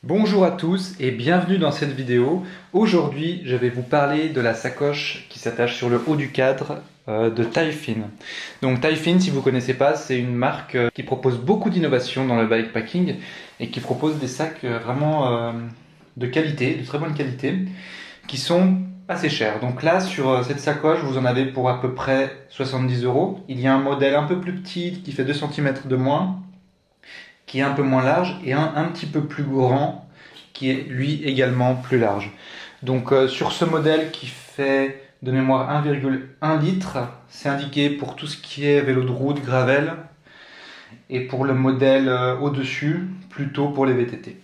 Bonjour à tous et bienvenue dans cette vidéo. Aujourd'hui, je vais vous parler de la sacoche qui s'attache sur le haut du cadre de Tailfin. Donc Tailfin, si vous ne connaissez pas, c'est une marque qui propose beaucoup d'innovations dans le bikepacking et qui propose des sacs vraiment de qualité, de très bonne qualité, qui sont assez chers. Donc là, sur cette sacoche, vous en avez pour à peu près 70 euros. Il y a un modèle un peu plus petit qui fait 2 cm de moins, qui est un peu moins large, et un petit peu plus grand, qui est lui également plus large. Donc sur ce modèle qui fait de mémoire 1,1 litre, c'est indiqué pour tout ce qui est vélo de route, gravel, et pour le modèle au-dessus, plutôt pour les VTT.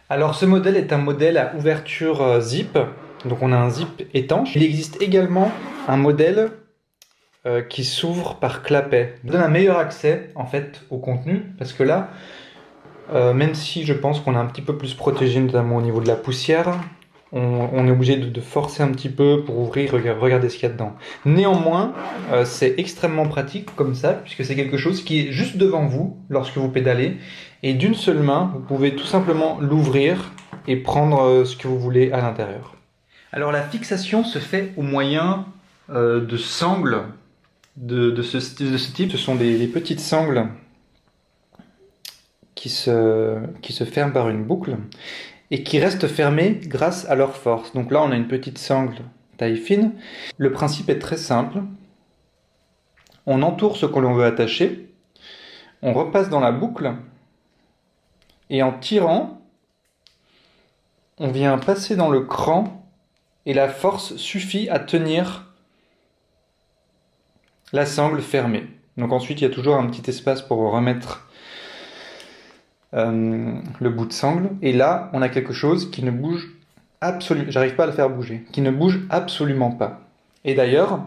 Alors ce modèle est un modèle à ouverture zip, donc on a un zip étanche. Il existe également un modèle qui s'ouvre par clapet. Ça donne un meilleur accès en fait au contenu, parce que là, même si je pense qu'on est un petit peu plus protégé, notamment au niveau de la poussière, on est obligé de forcer un petit peu pour ouvrir, regarder ce qu'il y a dedans. Néanmoins, c'est extrêmement pratique comme ça, puisque c'est quelque chose qui est juste devant vous lorsque vous pédalez, et d'une seule main, vous pouvez tout simplement l'ouvrir et prendre ce que vous voulez à l'intérieur. Alors la fixation se fait au moyen de sangles de ce type. Ce sont des petites sangles qui se ferment par une boucle et qui restent fermées grâce à leur force. Donc là, on a une petite sangle taille fine. Le principe est très simple. On entoure ce que l'on veut attacher, on repasse dans la boucle, et en tirant, on vient passer dans le cran, et la force suffit à tenir la sangle fermée. Donc ensuite, il y a toujours un petit espace pour remettre le bout de sangle, et là on a quelque chose qui ne bouge absolument, j'arrive pas à le faire bouger, qui ne bouge absolument pas. Et d'ailleurs,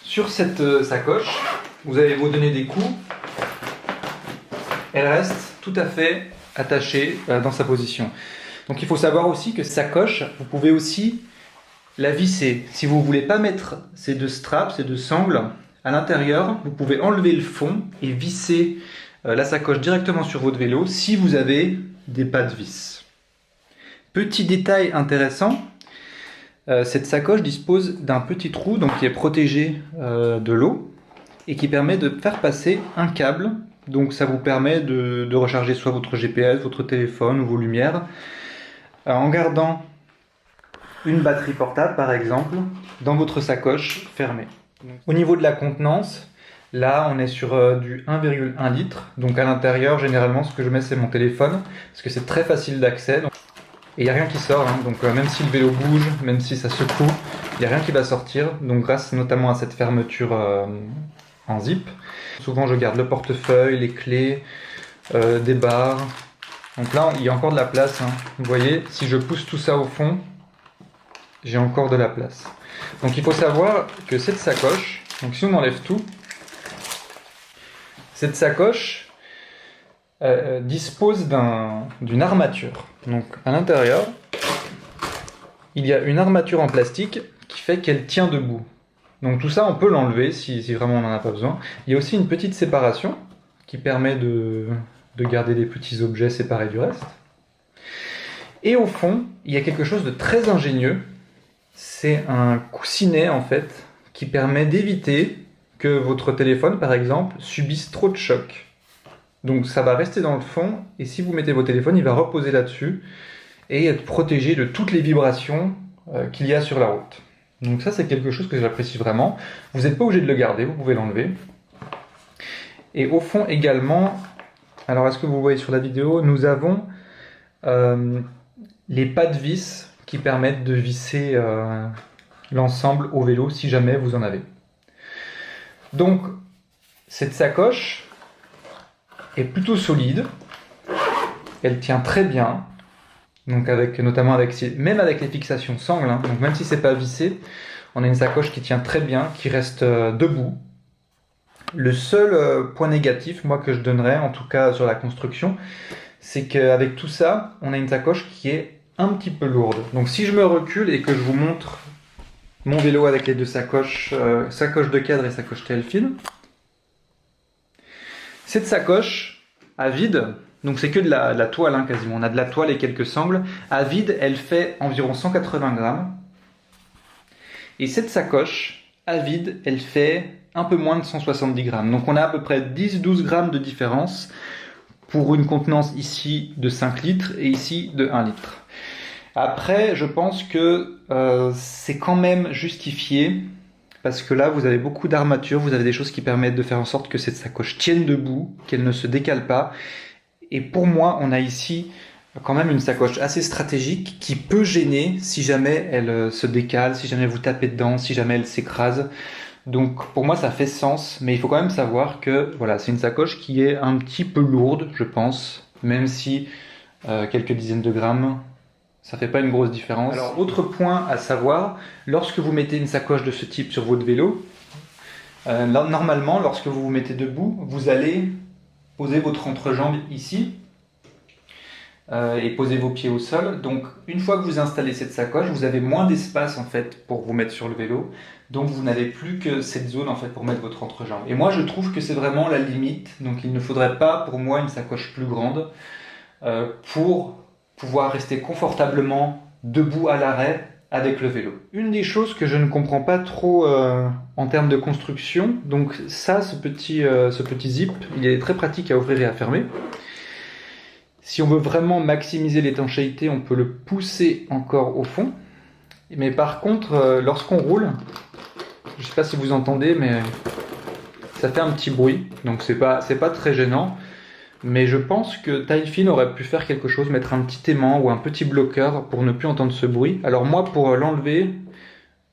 sur cette sacoche, vous avez beau donner des coups, elle reste tout à fait attachée dans sa position. Donc il faut savoir aussi que cette sacoche, vous pouvez aussi la visser. Si vous voulez pas mettre ces deux straps, ces deux sangles à l'intérieur, vous pouvez enlever le fond et visser la sacoche directement sur votre vélo si vous avez des pas de vis. Petit détail intéressant, cette sacoche dispose d'un petit trou donc, qui est protégé de l'eau et qui permet de faire passer un câble. Donc ça vous permet de recharger soit votre GPS, votre téléphone ou vos lumières en gardant une batterie portable par exemple dans votre sacoche fermée. Au niveau de la contenance, là, on est sur du 1,1 litre. Donc à l'intérieur, généralement, ce que je mets, c'est mon téléphone, parce que c'est très facile d'accès. Et il n'y a rien qui sort. Donc même si le vélo bouge, même si ça secoue, il n'y a rien qui va sortir. Donc grâce notamment à cette fermeture en zip. Souvent, je garde le portefeuille, les clés, des barres. Donc là, il y a encore de la place. Vous voyez, si je pousse tout ça au fond, j'ai encore de la place. Donc il faut savoir que cette sacoche, donc si on enlève tout, cette sacoche dispose d'une armature. Donc à l'intérieur, il y a une armature en plastique qui fait qu'elle tient debout. Donc tout ça, on peut l'enlever si vraiment on n'en a pas besoin. Il y a aussi une petite séparation qui permet de garder des petits objets séparés du reste. Et au fond, il y a quelque chose de très ingénieux. C'est un coussinet en fait qui permet d'éviter que votre téléphone par exemple subisse trop de chocs. Donc ça va rester dans le fond et si vous mettez votre téléphone, il va reposer là-dessus et être protégé de toutes les vibrations qu'il y a sur la route. Donc ça c'est quelque chose que j'apprécie vraiment. Vous n'êtes pas obligé de le garder, vous pouvez l'enlever. Et au fond également, alors est-ce que vous voyez sur la vidéo, nous avons les pas de vis qui permettent de visser l'ensemble au vélo si jamais vous en avez. Donc cette sacoche est plutôt solide, elle tient très bien, donc notamment même avec les fixations sangles, donc même si c'est pas vissé, on a une sacoche qui tient très bien, qui reste debout. Le seul point négatif, moi que je donnerais, en tout cas sur la construction, c'est qu'avec tout ça, on a une sacoche qui est un petit peu lourde. Donc si je me recule et que je vous montre mon vélo avec les deux sacoches, sacoche de cadre et sacoche Tailfin, cette sacoche à vide Donc c'est que de la toile hein, quasiment. On a de la toile et quelques sangles. À vide, elle fait environ 180 grammes. Et cette sacoche, à vide, elle fait un peu moins de 170 grammes. Donc on a à peu près 10-12 grammes de différence pour une contenance ici de 5 litres et ici de 1 litre. Après, je pense que c'est quand même justifié parce que là, vous avez beaucoup d'armature, vous avez des choses qui permettent de faire en sorte que cette sacoche tienne debout, qu'elle ne se décale pas. Et pour moi, on a ici quand même une sacoche assez stratégique qui peut gêner si jamais elle se décale, si jamais vous tapez dedans, si jamais elle s'écrase. Donc pour moi ça fait sens, mais il faut quand même savoir que voilà, c'est une sacoche qui est un petit peu lourde, je pense, même si quelques dizaines de grammes, ça fait pas une grosse différence. Alors autre point à savoir, lorsque vous mettez une sacoche de ce type sur votre vélo, normalement lorsque vous vous mettez debout, vous allez poser votre entrejambe ici, et posez vos pieds au sol. Donc une fois que vous installez cette sacoche, vous avez moins d'espace en fait pour vous mettre sur le vélo. Donc vous n'avez plus que cette zone en fait pour mettre votre entrejambe. Et moi je trouve que c'est vraiment la limite. Donc il ne faudrait pas pour moi une sacoche plus grande pour pouvoir rester confortablement debout à l'arrêt avec le vélo. Une des choses que je ne comprends pas trop en termes de construction, donc ça, ce petit zip, il est très pratique à ouvrir et à fermer. Si on veut vraiment maximiser l'étanchéité, on peut le pousser encore au fond. Mais par contre, lorsqu'on roule, je ne sais pas si vous entendez, mais ça fait un petit bruit. Donc c'est pas très gênant. Mais je pense que Tailfin aurait pu faire quelque chose, mettre un petit aimant ou un petit bloqueur pour ne plus entendre ce bruit. Alors moi, pour l'enlever,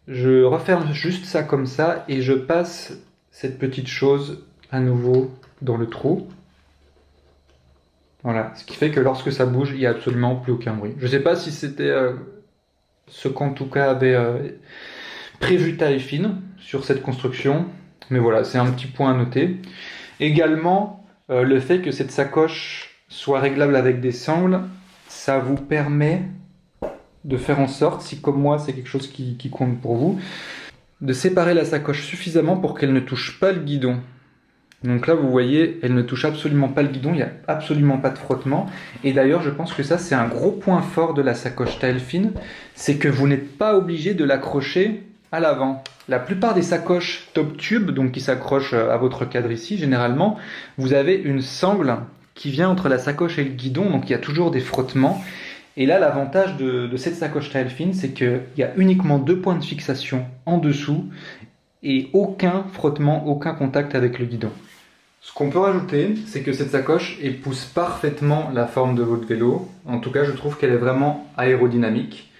je referme juste ça comme ça et je passe cette petite chose à nouveau dans le trou. Voilà, ce qui fait que lorsque ça bouge, il n'y a absolument plus aucun bruit. Je ne sais pas si c'était ce qu'en tout cas avait prévu Tailfin sur cette construction, mais voilà, c'est un petit point à noter. Également, le fait que cette sacoche soit réglable avec des sangles, ça vous permet de faire en sorte, si comme moi c'est quelque chose qui compte pour vous, de séparer la sacoche suffisamment pour qu'elle ne touche pas le guidon. Donc là, vous voyez, elle ne touche absolument pas le guidon, il n'y a absolument pas de frottement. Et d'ailleurs, je pense que ça, c'est un gros point fort de la sacoche Tailfin, c'est que vous n'êtes pas obligé de l'accrocher à l'avant. La plupart des sacoches top tube, donc qui s'accrochent à votre cadre ici, généralement, vous avez une sangle qui vient entre la sacoche et le guidon, donc il y a toujours des frottements. Et là, l'avantage de cette sacoche Tailfin, c'est qu'il y a uniquement 2 points de fixation en dessous et aucun frottement, aucun contact avec le guidon. Ce qu'on peut rajouter, c'est que cette sacoche épouse parfaitement la forme de votre vélo. En tout cas, je trouve qu'elle est vraiment aérodynamique.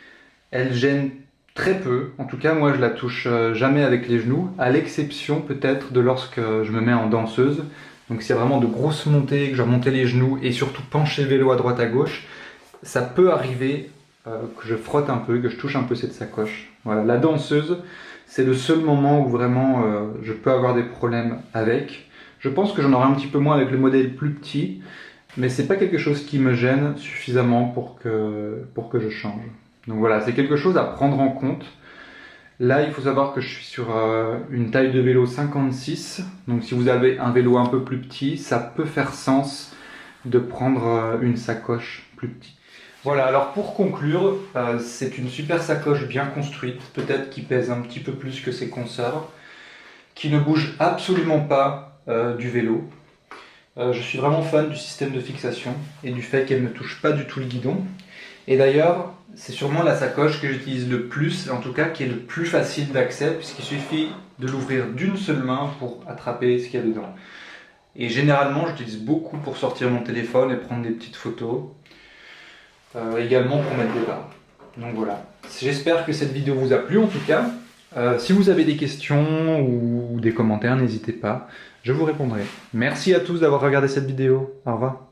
Elle gêne très peu. En tout cas, moi, je la touche jamais avec les genoux, à l'exception peut-être de lorsque je me mets en danseuse. Donc, s'il y a vraiment de grosses montées, que je dois monter les genoux et surtout pencher le vélo à droite à gauche, ça peut arriver que je frotte un peu, que je touche un peu cette sacoche. Voilà, la danseuse, c'est le seul moment où vraiment je peux avoir des problèmes avec. Je pense que j'en aurai un petit peu moins avec le modèle plus petit, mais c'est pas quelque chose qui me gêne suffisamment pour que je change. Donc voilà, c'est quelque chose à prendre en compte. Là, il faut savoir que je suis sur une taille de vélo 56, donc si vous avez un vélo un peu plus petit, ça peut faire sens de prendre une sacoche plus petite. Voilà, alors pour conclure, c'est une super sacoche bien construite, peut-être qui pèse un petit peu plus que ses consorts, qui ne bouge absolument pas du vélo. Je suis vraiment fan du système de fixation et du fait qu'elle ne touche pas du tout le guidon. Et d'ailleurs, c'est sûrement la sacoche que j'utilise le plus, en tout cas qui est le plus facile d'accès, puisqu'il suffit de l'ouvrir d'une seule main pour attraper ce qu'il y a dedans. Et généralement, j'utilise beaucoup pour sortir mon téléphone et prendre des petites photos. Également pour mettre des barres. Donc voilà. J'espère que cette vidéo vous a plu en tout cas. Si vous avez des questions ou des commentaires, n'hésitez pas, je vous répondrai. Merci à tous d'avoir regardé cette vidéo. Au revoir.